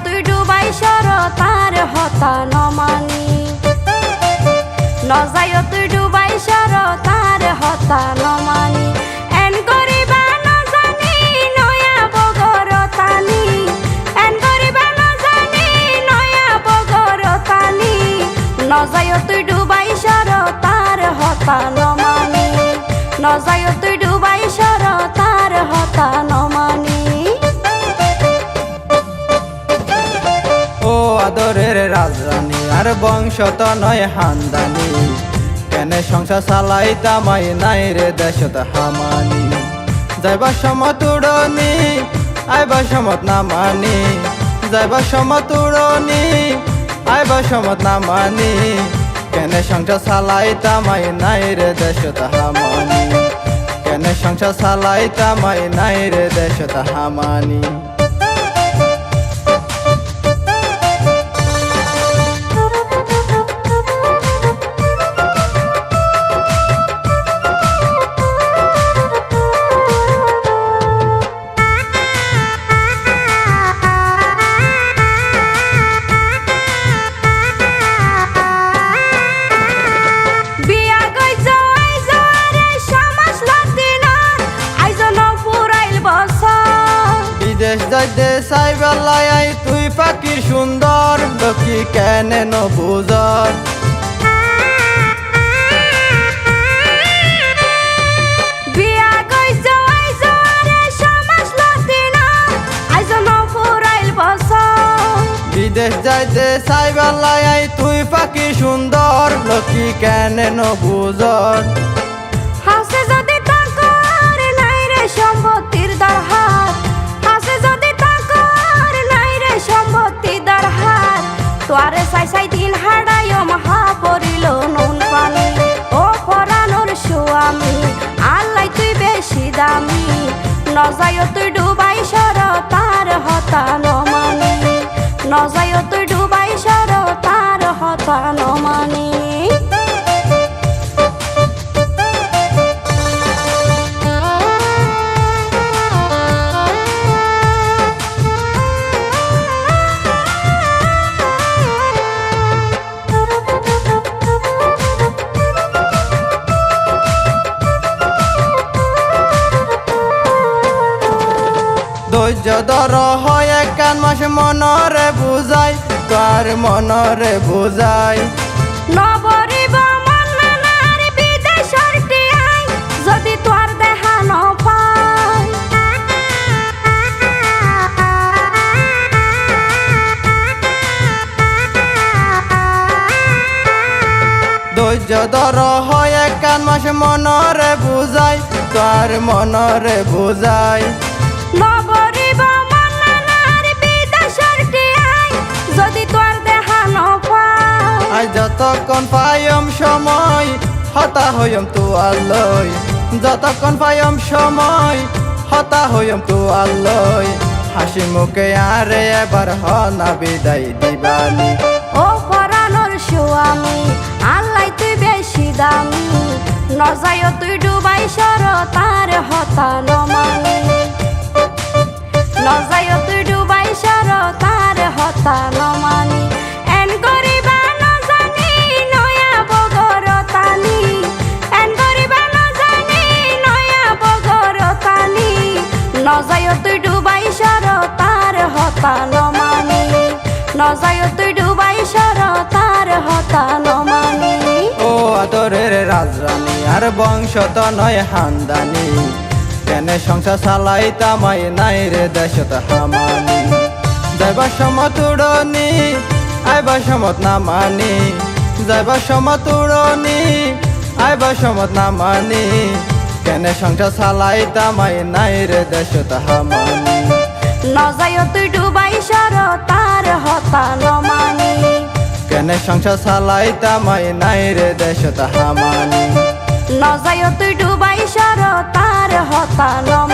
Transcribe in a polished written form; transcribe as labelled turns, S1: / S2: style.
S1: তুই ডুবাই সর তার হতা নমানি নজায় তুই ডুবাই সর তার হতা নমানি এন করিবা নজানি নয়া বগরতানি এন করিবা নজানি নয়া বগরতানি নজায় তুই ডুবাই সর তার হতা নমানি নজায় তুই ডুবাই সর তার হতা নমানি
S2: ও আদরের রাজরানী আর বংশ তো নয় হান্দানি কেনে সংসার চালাইতামাই নাই রে দেশত হামানি যাইবা সমত উড়নি আইবা সমত নামানি যাইবা সমত উড়নি আইবা সমত নামানি কেনে সংসার চালাইতামাই নাই রে দেশত হামানি কেনে সংসার চালাইতামাই নাই রে দেশত হামানি দেশ যাইতে চাইবেলাই আই তুই পাখি সুন্দর লক্ষ্মী কেনে নবুজর বিদেশ যাইতে চাইবেলাই আই তুই পাখি সুন্দর লক্ষ্মী কেনে নবুজর
S1: হাসে যদি তাকর নাই রে সম্পত্তির দরহার হাসে যদি তাকর নাই রে সম্পত্তির দরহার তোয়ারে সাই সাই দিন হাড়ায় মহা পড়িল নুন পানি ও পরানোর স্বামী আল্লাহ তুই বেশি দামি নজায় তুই ডুবাই সর তার হতা নমানি নজায় তুই ডুবাই সর তার হতা নমানি
S2: ধৈর্য ধর হয় একান মাসে মনরে বুঝাই তার মনরে বুঝাই
S1: নবরিব মন্নার বিদেশর টিয়াই যদি তোর দেখা ন পাই
S2: ধৈর্য ধর হয় একান মাসে মনরে বুঝাই তার মনরে বুঝাই
S1: নবরিব মন্নার বিদেশর টিয়াই যদি তোর দেখা ন পাই
S2: আই যতক্ষণ পাইম সময় হতা হইম তু আল্লই যতক্ষণ পাইম সময় হতা হইম তু আল্লই হাসি মুখে আরে এবার হনা বিদায় দিবানি
S1: ও পরানোর স্বামী আল্লাহ তুই বেশি দামি নজায় তুই ডুবাই সর তার হতা নমানি নজায় তুই ডুবাই সর তার হতা নমানি এন করিবা নজানি নয়া বগরতানি এন করিবা নজানি নয়া বগরতানি নজায় তুই ডুবাই সর তার হতা নমানি নজায় তুই ডুবাই সর তার হতা নমানি
S2: ও আদরের রাজরানী আর বংশ তো নয় হান্দানি কেনে সংসার চালাইতামাই নাই রে দেশত হামানি যাইবা সমত উড়নি আইবা সমত নামানি যাইবা সমত উড়নি আইবা সমত নামানি কেনে সংসার চালাইতামাই নাই রে দেশত হামানি
S1: নজায় তুই ডুবাই সর তার হতা নমানি
S2: কেনে সংসার চালাইতামাই নাই রে দেশত হামানি
S1: নজায় তুই ডুবাই সর তার হতা নমানি